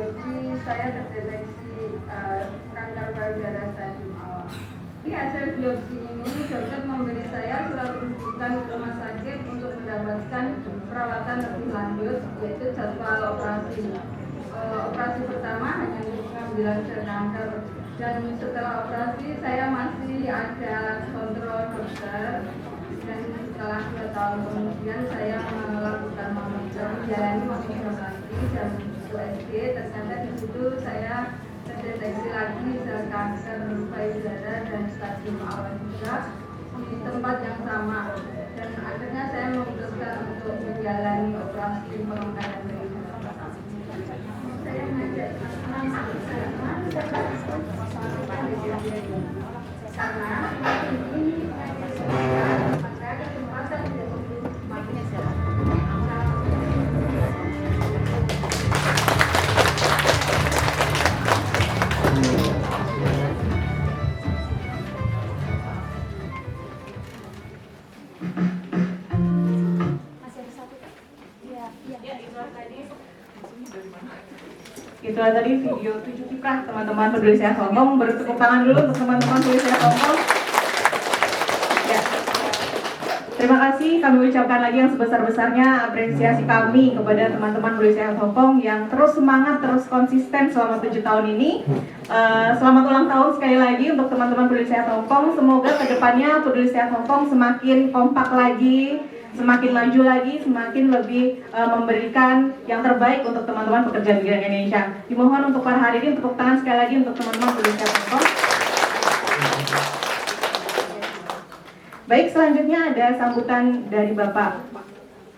biopsi saya terdeteksi kanker payudara stadium awal. Di hasil biopsi ini, dokter memberi saya surat rujukan ke rumah sakit untuk mendapatkan perawatan lebih lanjut, yaitu jadwal operasi. Operasi pertama hanya untuk pengambilan sel kanker, dan setelah operasi saya masih ada kontrol dokter, dan setelah 2 tahun kemudian saya melakukan mamogram, menjalani mamogram lagi dan USG. Ternyata di situ saya terdeteksi lagi sel kanker payudara dan stadium awal juga di tempat yang sama, dan akhirnya saya memutuskan untuk menjalani operasi pengangkatan payudara. Saya mengajak anak saya karena ini maka kesempatan untuk semakin sehat. Itulah tadi video 7 kiprah teman-teman peduli sehat Hongkong. Bertepuk tangan dulu untuk teman-teman peduli sehat Hongkong. Ya. Terima kasih kami ucapkan lagi yang sebesar-besarnya apresiasi kami kepada teman-teman peduli sehat Hongkong yang terus semangat, terus konsisten selama 7 tahun ini. Selamat ulang tahun sekali lagi untuk teman-teman peduli sehat Hongkong. Semoga kedepannya peduli sehat Hongkong semakin kompak lagi, semakin maju lagi, semakin lebih memberikan yang terbaik untuk teman-teman pekerja migran Indonesia. Dimohon untuk para hadirin tepuk tangan sekali lagi untuk teman-teman peduli sehat Hongkong. Baik, selanjutnya ada sambutan dari Bapak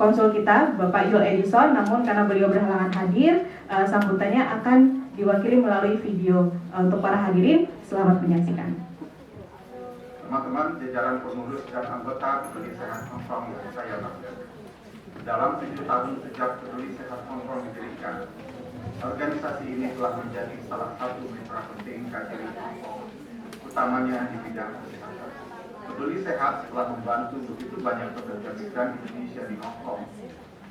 Konsul kita, Bapak Yul Edison. Namun karena beliau berhalangan hadir, sambutannya akan diwakili melalui video. Untuk para hadirin, selamat menyaksikan. Teman-teman jajaran pengurus dan anggota Peduli Sehat Hongkong yang saya banggakan. Dalam 7 tahun sejak Peduli Sehat Hongkong didirikan, organisasi ini telah menjadi salah satu mitra penting KJRI Hongkong, utamanya di bidang kesehatan. Peduli Sehat telah membantu begitu banyak pekerja migran Indonesia di Hongkong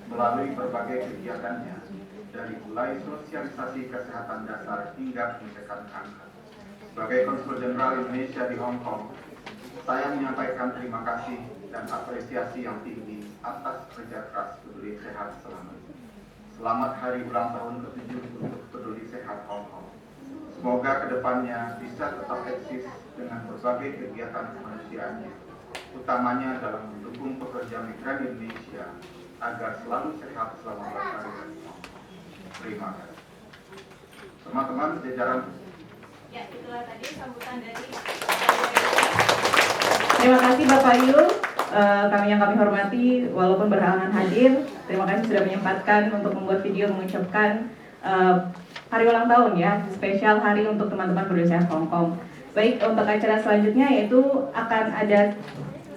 melalui berbagai kegiatannya, dari mulai sosialisasi kesehatan dasar hingga pencegahan kanker. Sebagai Konsul Jenderal Indonesia di Hongkong, saya menyampaikan terima kasih dan apresiasi yang tinggi atas kerja keras Peduli Sehat selama ini. Selamat hari ulang tahun ke-7 untuk Peduli Sehat Hongkong. Semoga kedepannya bisa tetap eksis dengan berbagai kegiatan kemanusiaannya, utamanya dalam mendukung pekerja migran Indonesia agar selalu sehat selama berkarir. Terima kasih. Teman-teman jajaran. Ya, itulah tadi sambutan dari. Terima kasih Bapak Yul, yang kami hormati walaupun berhalangan hadir. Terima kasih sudah menyempatkan untuk membuat video mengucapkan hari ulang tahun ya, spesial hari untuk teman-teman peduli sehat Hongkong. Baik, untuk acara selanjutnya yaitu akan ada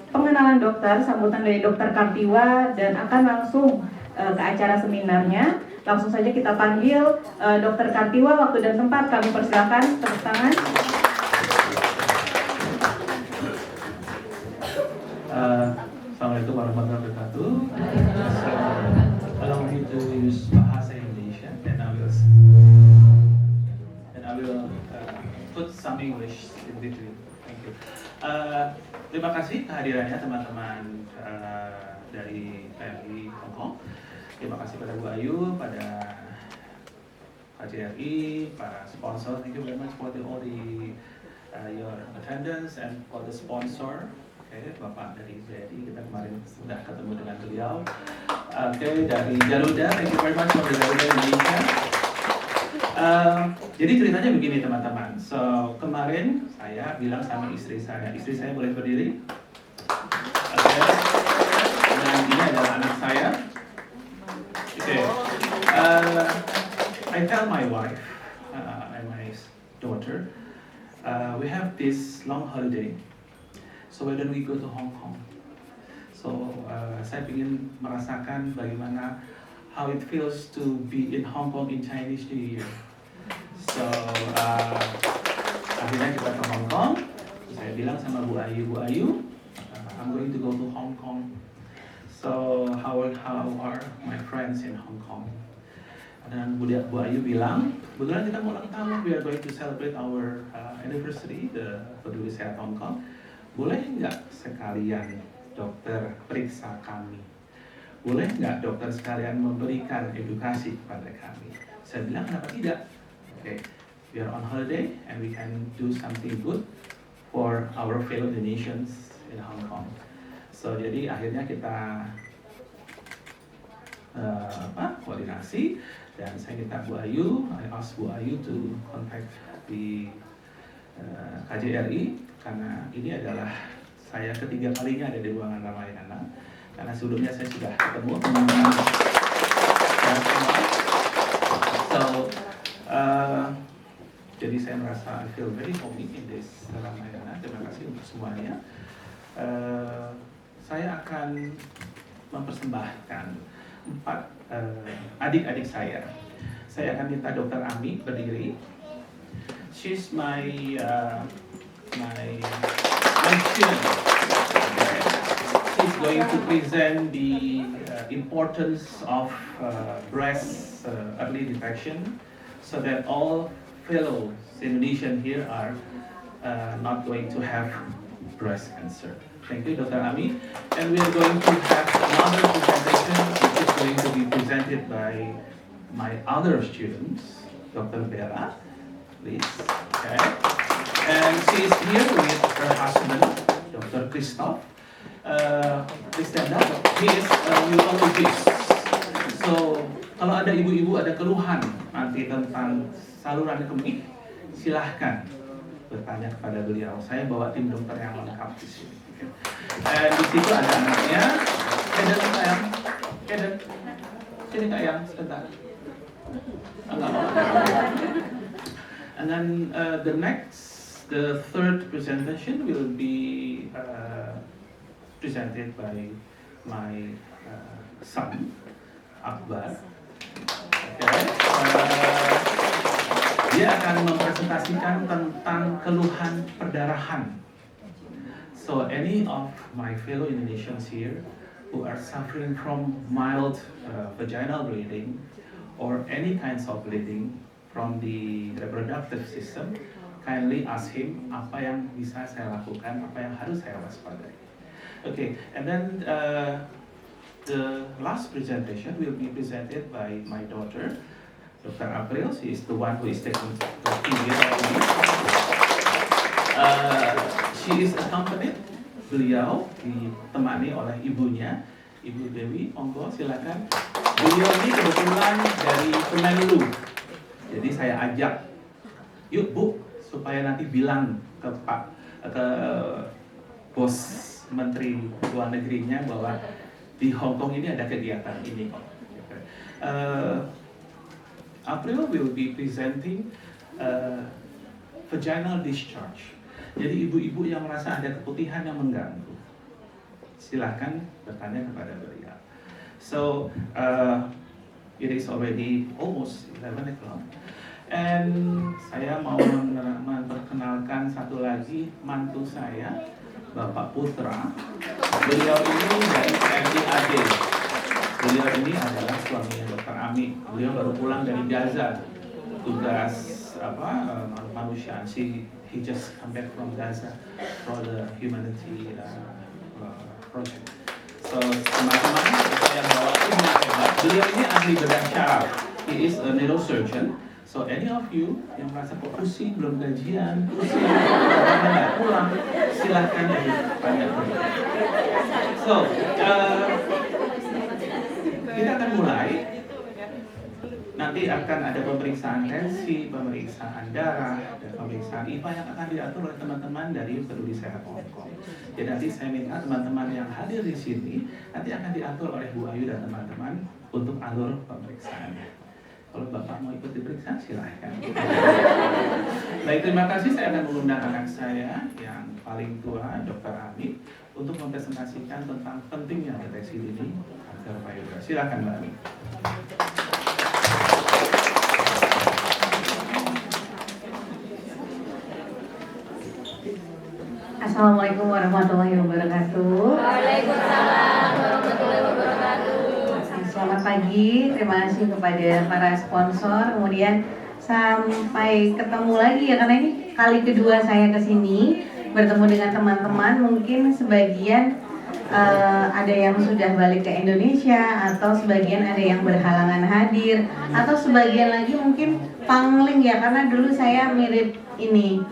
pengenalan dokter, sambutan dari Dokter Kartiwa, dan akan langsung ke acara seminarnya. Langsung saja kita panggil Dokter Kartiwa. Waktu dan tempat kami persilakan, tepuk tangan. Assalamualaikum warahmatullahi wabarakatuh. Allow me to use bahasa Indonesia, and I will put some English in between. Thank you. Terima kasih kehadirannya teman-teman dari PMI Hongkong. Terima kasih pada Bu Ayu, pada KJRI, para sponsor. Thank you very much for all your attendance and for the sponsor. Bapak dari BRI, kita kemarin sudah ketemu dengan beliau. Dari Garuda, thank you very much for the Garuda Indonesia. Jadi ceritanya begini teman-teman. So kemarin saya bilang sama istri saya boleh berdiri. Dan ini adalah anak saya. I tell my wife and my daughter, we have this long holiday. So why don't we go to Hong Kong? So saya ingin merasakan bagaimana how it feels to be in Hong Kong in Chinese New Year. So akhirnya kita ke Hong Kong. Saya bilang sama Bu Ayu, I'm going to go to Hong Kong. So how are my friends in Hong Kong? Dan Bu Ayu bilang, kebetulan kita mau ulang tahun, we are going to celebrate our anniversary, the Peduli Sehat Hong Kong. Boleh nggak sekalian dokter periksa kami? Boleh nggak dokter sekalian memberikan edukasi kepada kami? Saya bilang kenapa tidak? Okay, we are on holiday and we can do something good for our fellow Indonesians in Hong Kong. So jadi akhirnya kita koordinasi dan saya minta Bu Ayu, I ask Bu Ayu to contact di KJRI karena ini adalah saya ketiga kalinya ada di ruangan Ramayana karena sebelumnya saya sudah ketemu teman-teman dan semua. So jadi saya merasa I feel very homey in this Ramayana. Terima kasih untuk semuanya. Saya akan mempersembahkan 4 adik-adik saya. Saya akan minta Dr. Ami berdiri. She's my student. She's going to present the importance of breast early detection, so that all fellow Indonesians here are not going to have breast cancer. Thank you, Dr. Ami. And we are going to have another presentation, which is going to be presented by my other students, Dr. Bella, please. Okay. And she is here with her husband, Dr. Christoph. Please stand up. He is a urologist. So, kalau ada ibu-ibu ada keluhan nanti tentang saluran kemih, silahkan bertanya kepada beliau. Saya bawa tim dokter yang lengkap di sini. Okay. Dan di situ ada anaknya. Keden sayang, Keden. Sini Kak Yang, sebentar. Enggak apa-apa. And then the third presentation will be presented by my son, Akbar. Okay. Dia akan mempresentasikan tentang keluhan perdarahan. So any of my fellow Indonesians here who are suffering from mild vaginal bleeding or any kinds of bleeding from the reproductive system, kindly ask him apa yang bisa saya lakukan, apa yang harus saya waspadai. Okay, and then the last presentation will be presented by my daughter, Dr. April. She is the one who is taking the video. She is accompanied, beliau ditemani oleh ibunya, Ibu Dewi. Monggo silakan. Beliau ini kebetulan dari Kemenlu. Jadi saya ajak, yuk Bu, supaya nanti bilang ke bos Menteri Luar Negerinya bahwa di Hong Kong ini ada kegiatan ini kok. April will be presenting vaginal discharge. Jadi ibu-ibu yang merasa ada keputihan yang mengganggu, silahkan bertanya kepada beliau. So it is already almost 11 o'clock. And saya mau memperkenalkan satu lagi mantu saya, Bapak Putra. Beliau ini dari MIAD. Beliau ini adalah suaminya Dr. Ami. Beliau baru pulang dari Gaza, tugas kemanusiaan. He just come back from Gaza for the humanity project. So teman-teman, saya bawa tim yang hebat. Beliau ini ahli bedah syaraf. He is a neurosurgeon. So any of you yang merasa kok pusing, belum gajian, pusing, nggak pulang, silahkan tanya. So kita akan mulai. Nanti akan ada pemeriksaan tensi, pemeriksaan darah, dan pemeriksaan IPA yang akan diatur oleh teman-teman dari Peduli Sehat Hong Kong. Jadi nanti saya minta teman-teman yang hadir di sini nanti akan diatur oleh Bu Ayu dan teman-teman untuk alur pemeriksaannya. Kalau Bapak mau ikut diperiksa, silahkan. Baik, terima kasih. Saya akan mengundang anak saya yang paling tua, Dr. Ami, untuk mempresentasikan tentang pentingnya deteksi dini kanker payudara. Silahkan, Mbak Ami. Assalamualaikum warahmatullahi wabarakatuh. Waalaikumsalam warahmatullahi wabarakatuh. Selamat pagi, terima kasih kepada para sponsor. Kemudian sampai ketemu lagi ya, karena ini kali kedua saya kesini bertemu dengan teman-teman. Mungkin sebagian ada yang sudah balik ke Indonesia, atau sebagian ada yang berhalangan hadir, atau sebagian lagi mungkin pangling ya, karena dulu saya mirip ini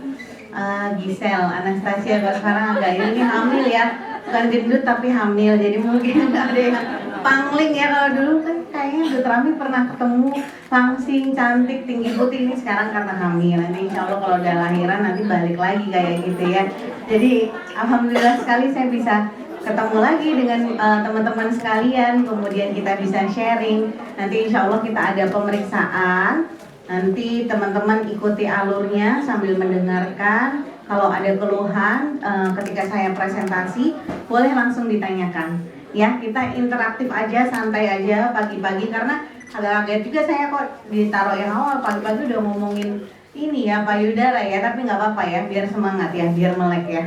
Giselle Anastasia, kalau sekarang agak ini hamil ya, bukan gendut tapi hamil, jadi mungkin ada yang pangling ya. Kalau dulu kan kayaknya Dut Rami pernah ketemu langsing, cantik, tinggi putih, ini sekarang karena hamil. Nanti insya Allah kalau udah lahiran nanti balik lagi kayak gitu ya. Jadi alhamdulillah sekali saya bisa ketemu lagi dengan teman-teman sekalian, kemudian kita bisa sharing. Nanti insya Allah kita ada pemeriksaan, nanti teman-teman ikuti alurnya sambil mendengarkan. Kalau ada keluhan ketika saya presentasi, boleh langsung ditanyakan. Ya, kita interaktif aja, santai aja pagi-pagi, karena agak kaget juga saya kok ditaruh yang awal pagi-pagi udah ngomongin ini ya payudara ya, tapi nggak apa-apa ya, biar semangat ya, biar melek ya.